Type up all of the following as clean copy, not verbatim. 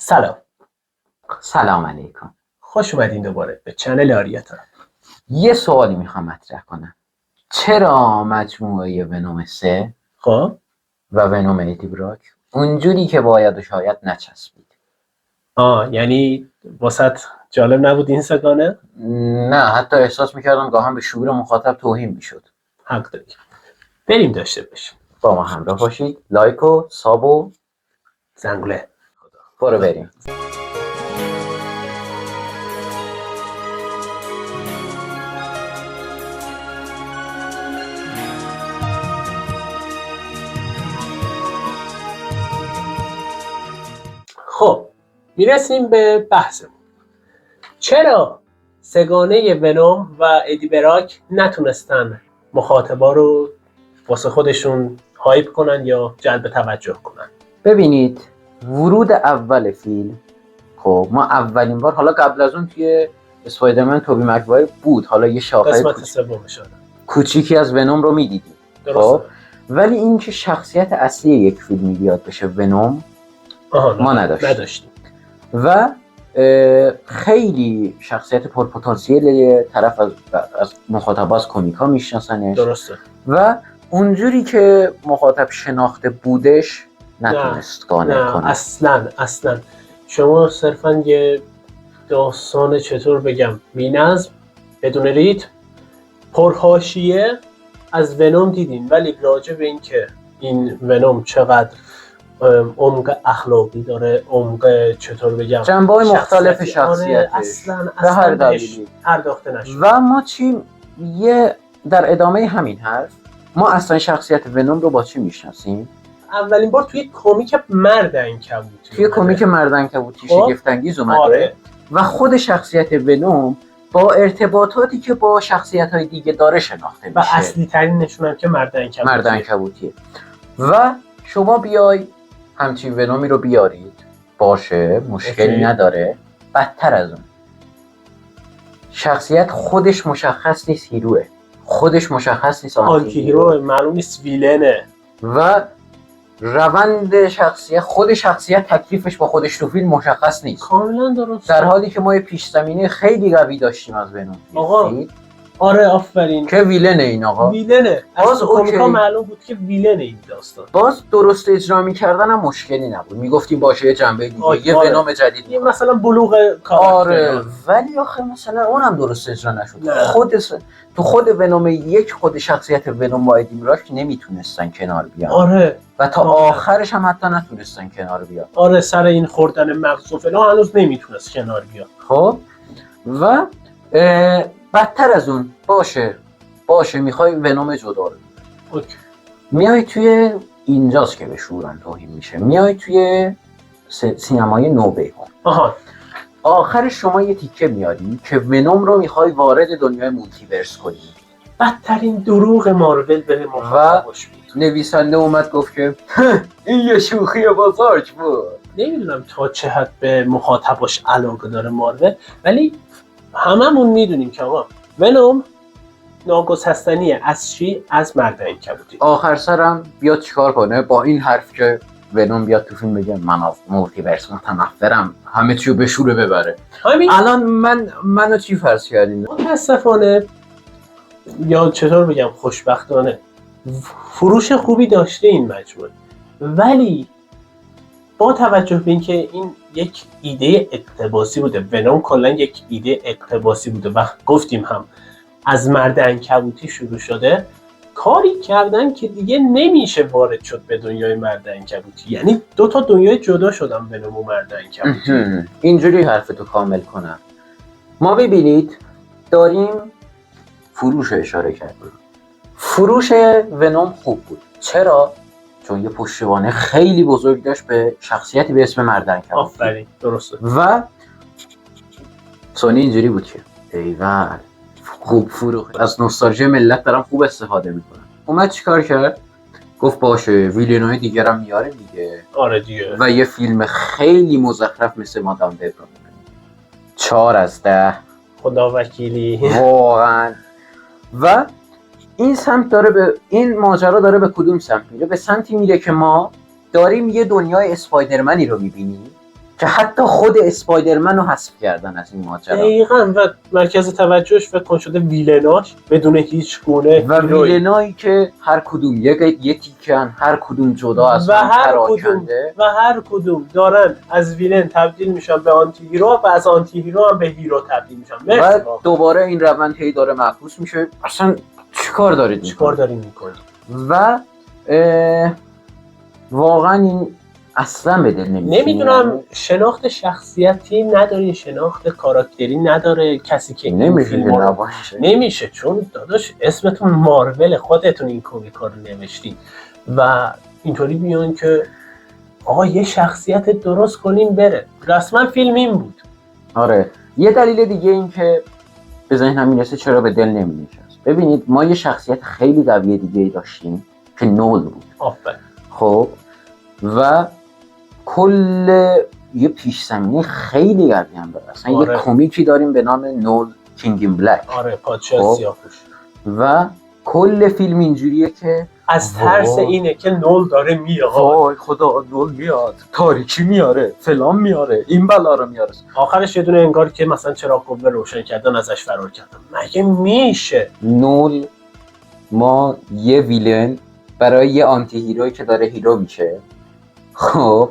سلام. سلام علیکم. خوش اومدین دوباره به چنل آریاتا. یه سوالی میخوام مطرح کنم. چرا مجموعه ونوم 3 خب و ونوم ادی براک اونجوری که باید و شاید نچسبید؟ یعنی واسط جالب نبود این سگانه؟ نه، حتی احساس میکردم گاهم به شعور مخاطب توهین میشد. حق داری. بریم داشته باشیم. با ما همراه باشید. لایک و ساب و زنگوله. برو بریم. خب میرسیم به بحثمون. چرا سگانه ونوم و ادی براک نتونستن مخاطبا رو واسه خودشون هایپ کنن یا جلب توجه کنن؟ ببینید، ورود اول فیلم، خب ما اولین بار، حالا قبل از اون توی اسپایدرمن توبی مگوایر بود، حالا یه شاخه قسمت سومش کوچیکی از ونوم رو میدیدیم. درسته. ولی اینکه شخصیت اصلی یک فیلمی بیاد بشه ونوم ما نداشتیم. و خیلی شخصیت پرپتانسیل طرف از مخاطب از کمیکا میشناسنش. درسته. و اونجوری که مخاطب شناخته بودش نتونست قانع کنه. اصلا شما صرفا یه داستان چطور بگم بی‌نظم بدون ریتم پرحاشیه از ونوم دیدین، ولی راجع به این که این ونوم چقدر عمق اخلاقی داره، عمق چطور بگم جنبه‌های مختلف شخصیتش اصلا به هر دلیلی پرداخته نشد. و ما در ادامه همین حرف، ما اصلا شخصیت ونوم رو با چی میشناسیم؟ اولین بار توی کمیک مرد عنکبوتی شگفت انگیز اومده. آره. و خود شخصیت ونوم با ارتباطاتی که با شخصیت‌های دیگه داره شناخته میشه. و اصلی ترین نشونم که مرد عنکبوتیه. و شما بیای همچین ونومی رو بیارید، باشه، مشکلی نداره. بدتر از اون، شخصیت خودش مشخص نیست هیروه، خودش مشخص نیست آنتی هیرو، معلوم نیست ویلنه. و روند خود شخصیت تکلیفش با خودش تو فیلم مشخص نیست. کاملا درست. در حالی که ما یه پیش زمینه خیلی قوی داشتیم از ونوم. آقا آره آفرین که ویلنه این آقا. ویلنه. باز کمیکا معلوم بود که ویلنه این داستان. باز درست اجرا می‌کردن هم مشکلی نبود. میگفتیم باشه یه جنبه دیگه، یه ونوم جدید، یه مثلا بلوغ کاراکتر. آره. ولی آخه مثلا اونم درست اجرا نشد. تو خود ونوم یک، خود شخصیت ونوم و ادی براک نمیتونستن کنار بیان. آره. و تا آخرش هم حتی نتونستن کنار بیان. آره، سر این خوردن مغز و فلان هنوز نمیتونست کنار بیان. خب و بدتر از اون، باشه میخوای ونوم جدا رو میای توی اینجاست که به شعورم توهین میشه. میای توی سینمای نوبه آخرش شما یه تیکه میاری که ونوم رو میخوای وارد دنیای مولتیورس کنی. بدترین دروغ مارول به مخاطبش بود. نویسنده اومد گفت که این یه شوخی بزرگ بود. نمیدونم تا چه حد به مخاطبش علاقه داره مارول، ولی هممون میدونیم که آقا ونوم ناگسستنیه. از چی؟ از مرد عنکبوتی. آخر سرم بیاد چیکار کنه با این حرف که ونوم بیاد تو فیلم بگه من از مولتیورس متنفرم، همه چیو به شوره ببره. الان منو چی فرض کردین؟ متاسفانه یا چطور بگم خوشبختانه فروش خوبی داشته این مجموعه، ولی با توجه به اینکه این یک ایده اقتباسی بوده، ونوم کلا یک ایده اقتباسی بوده و گفتیم هم از مرد عنکبوتی شروع شده، کاری کردن که دیگه نمیشه وارد شد به دنیای مرد عنکبوتی. یعنی دو تا دنیای جدا شدن ونوم و مرد عنکبوتی. اینجوری حرفتو کامل کنم. ما ببینید داریم فروش اشاره کردیم. فروش ونوم خوب بود. چرا؟ چون یه پشتوانه خیلی بزرگ داشت به شخصیتی به اسم مرد عنکبوتی. آفرین، درسته. و سونی اینجوری بود که ایول خوب فروخت، از نوستالژی ملت دارم خوب استفاده میکنم. اومد چیکار کرد؟ گفت باشه ویلنای دیگرم میاره دیگه. آره دیگه. و یه فیلم خیلی مزخرف مثل مادام وب رو میکنه. 4 از 10 خدا وکیلی واقعا. و این سمت داره این ماجرا داره به کدوم سمت میره؟ به سمتی میره که ما داریم یه دنیای اسپایدرمنی رو میبینیم که حتی خود اسپایدرمن رو حذف کردن از این ماجرا. دقیقاً و مرکز توجهش فکر کن شده ویلناش بدون هیچ گونه و ویلنایی که هر کدوم یه تیکن، هر کدوم جدا از هم پراکنده و هر کدوم دارن از ویلن تبدیل میشن به آنتی هیرو و از آنتی هیرو هم به هیرو تبدیل میشن و دوباره این روند هی داره معکوس میشه. اصلا چیکار داریم میکنید و واقعا این اصلا به دل نمیدونم شناخت شخصیتی نداری، شناخت کاراکتری نداره کسی که نمیشه چون داداش اسمتون مارول، خودتون این کمیکا رو نوشتین و اینطوری بیان که آقا یه شخصیت درست کنین بره. رسما فیلم این بود. آره یه دلیل دیگه این که به ذهنم میرسه چرا به دل نمی‌نشست. ببینید ما یه شخصیت خیلی قوی دیگه داشتیم که نول بود. آفرین. خب و کل یه پیش زمینه خیلی قوی هم داره. اصلا یه کمیکی داریم به نام نول کینگ این بلک. آره پادشاه سیاه‌پوش. و کل فیلم اینجوریه که از ترس اینه که نول داره میاد. وای خدا نول میاد، تاریکی میاره، فلان میاره، این بلا رو میاره. آخرش یه دونه انگار که مثلا چراغ قوه روشن کردن ازش فرار کردن. مگه میشه؟ نول ما یه ویلن برای یه آنتی هیروی که داره هیرو میشه. خب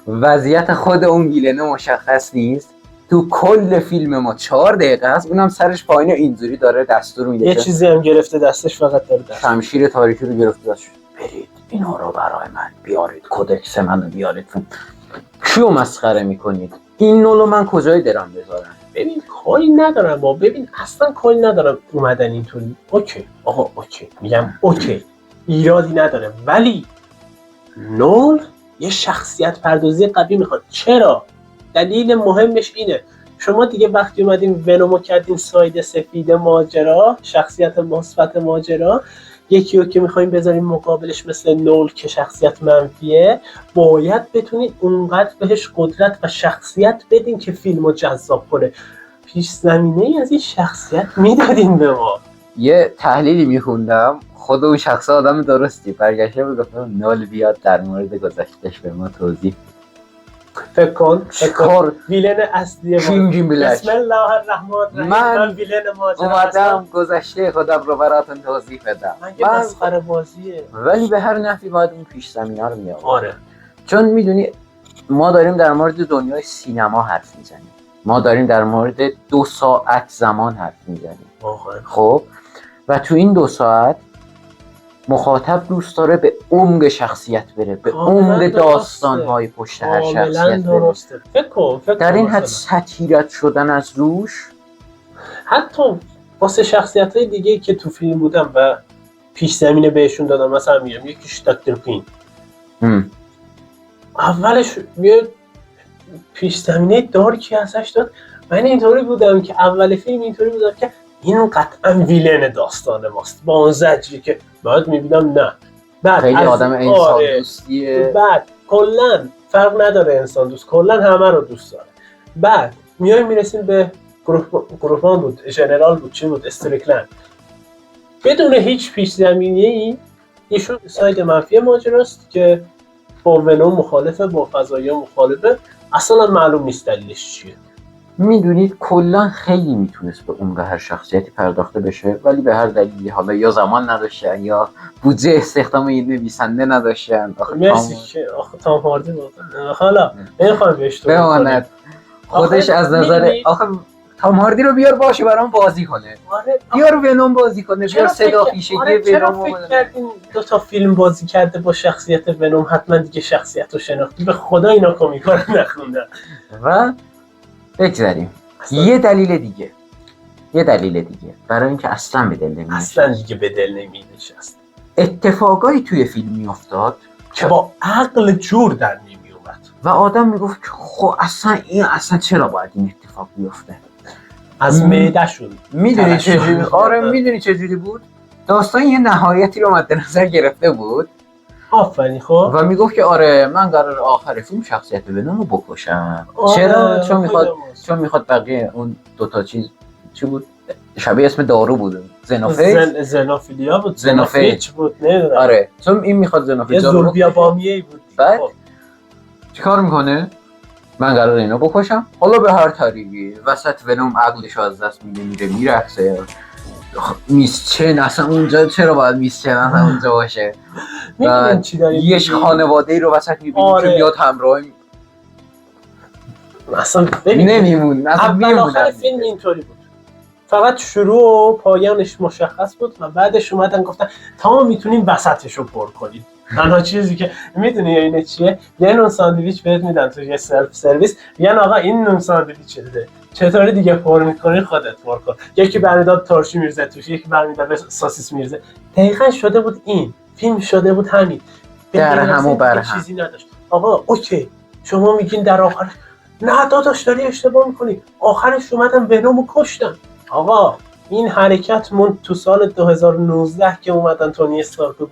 وضعیت خود اون ویلنه مشخص نیست. تو کل فیلم ما 4 دقیقه است اونم سرش پایین اینجوری داره دستور میده یه چیزی هم گرفته دستش، فقط داره دست شمشیر تاریکی رو گرفته دستش. برید اینا رو برای من بیارید، کدکس منو بیارید. کیو مسخره میکنید؟ این نولو من کجای درام بذارم؟ ببین کاری ندارم با ببین اصلا کاری ندارم اومدن اینطوری. اوکی آقا اوکی میگم اوکی ایرادی نداره، ولی نول یه شخصیت پردازی قوی میخواد. چرا؟ دلیل مهمش اینه شما دیگه وقتی اومدین ونومو کردین ساید سفید ماجرا، شخصیت مثبت ماجرا، یکی رو که میخوایم بذاریم مقابلش مثل نول که شخصیت منفیه، باید بتونید اونقدر بهش قدرت و شخصیت بدین که فیلمو جذاب کنه. پیش زمینه ای از این شخصیت میدادین به ما. یه تحلیلی میخوندم خود اون شخص آدم درستی برگشته بود گفتم نول بیاد در مورد گذشتهش به ما توضیح. فکر کن ویلن اصلی بسم الله الرحمن الرحیم. من ویلن ماجرا اومدم گذشته خودم رو براتون توضیح بدم. من مسخره بازیه، ولی به هر نحوی باید این پیش زمینه رو میاره. آره چون میدونی ما داریم در مورد دنیای سینما حرف میزنیم، ما داریم در مورد 2 ساعت زمان حرف میزنیم. خب و تو این 2 ساعت مخاطب دوست داره به عمق شخصیت بره، به عمق داستان‌های پشت هر شخصیت بره. فکر در این حد سطیرت شدن از روش. حتی واسه شخصیت‌های دیگه که تو فیلم بودن و پیش زمینه بهشون دادم، مثلا میگم یکیش دکتر پین اولش یه پیش زمینه دارکی ازش داد. من اینطوری بودم که اول فیلم اینطوری بودم که این قطعا ویلن داستان ماست با اون زجری که بعد میبینم نه، بعد خیلی آدم انسان دوستیه، بعد کلن فرق نداره انسان دوست، کلن همه رو دوست داره. بعد میرسیم به گروفان بود، ژنرال بود، چی بود، استریکلند، بدون هیچ پیش زمینه‌ای ایشون ساید منفی ماجراست که با ونوم مخالفه، با فضایی مخالفه، اصلا معلوم نیست دلیلش چیه. میدونید کلا خیلی میتونست به عمق هر شخصیتی پرداخته بشه، ولی به هر دلیلی حالا یا زمان نداشتن یا بودجه استخدام این نویسنده نداشتن. مرسی که آخه تام هاردی بود. حالا نمیخوام بهش تو بماند خودش از نظر آخه تام هاردی رو بیار باشه برام بازی کنه. آره بیار ونوم بازی کنه، بیار صدا پیشگی ونوم. چرا فکر کردین 2 تا فیلم بازی کرده با شخصیت ونوم حتما دیگه شخصیت رو شناختی؟ به خدا اینا کمیکا رو نخوندن. و بگذاریم یه دلیل دیگه برای اینکه اصلا به دل نمی‌نشست. اتفاقایی توی فیلم میافتاد که با عقل جور در نمیومد و آدم میگفت که خب اصلا چرا باید این اتفاق بیفته؟ از معده‌شون میدونی چجوری؟ آره میدونی چجوری بود؟ داستان یه نهایتی رو مد نظر گرفته بود. آفرین. خب و میگفت که آره من قرار آخر فیلم شخصیت ونومو بکشم. چرا؟ چون میخواد بقیه اون 2 تا چیز چی بود؟ شبیه اسم دارو بود. زنوفیلیا بود، زنوفیچ بود، نمیدونم. آره چون این میخواد زنوفیچ یه زولبیا بامیه بود. بعد چیکار میکنه؟ من قرار اینو بکشم، حالا به هر طریقی وسط ونوم عقلش از دست میده، میره میرقصه. میس چن اصلا اونجا چرا باید میس چن اصلا اونجا باشه؟ میدونین چی داریم یه خانواده‌ای رو وسط میبینیم که میاد همراه اصلا نمیمون. اول آخر فیلم اینطوری بود، فقط شروع و پایانش مشخص بود و بعدش اومدن گفتن تا میتونیم وسطش رو پر کنیم. تنها چیزی که میدونی اینه چیه؟ یه نون ساندویچ بهت میدن تو یه سلف سرویس، میگن آقا این نون ساندویچ ده، چطوری دیگه پر میکنی خودت پر کن. یکی برمیداد ترشی میرزه توش، یکی برمیداد ساسیس میرزه. دقیقاً شده بود این فیلم، شده بود همین در هم و بر هم. چیزی نداشت. آقا اوکی شما میگین در آخرش نه داداش داری اشتباه میکنی، آخرش اومدن ونومو کشتن. آقا این حرکت من تو سال 2019 که اومدن تونی استارک رو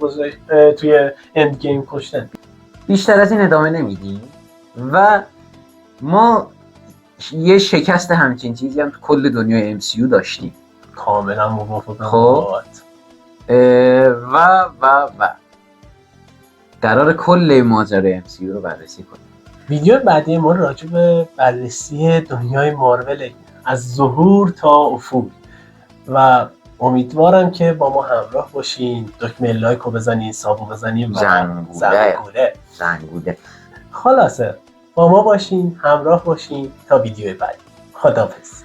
توی اند گیم کشتن. بیشتر از این ادامه نمیدیم و ما یه شکست همچین چیزی هم تو کل دنیای MCU داشتیم. کاملا موافقم. خب و قرار کل ماجرای MCU رو بررسی کنیم. ویدیو بعدی ما راجع به بررسی دنیای مارول از ظهور تا افول و امیدوارم که با ما همراه باشین. دکمه لایک رو بزنین، سابو بزنین و زنگوله. خلاصه با ما باشین، همراه باشین تا ویدیو بعدی. خداحافظ.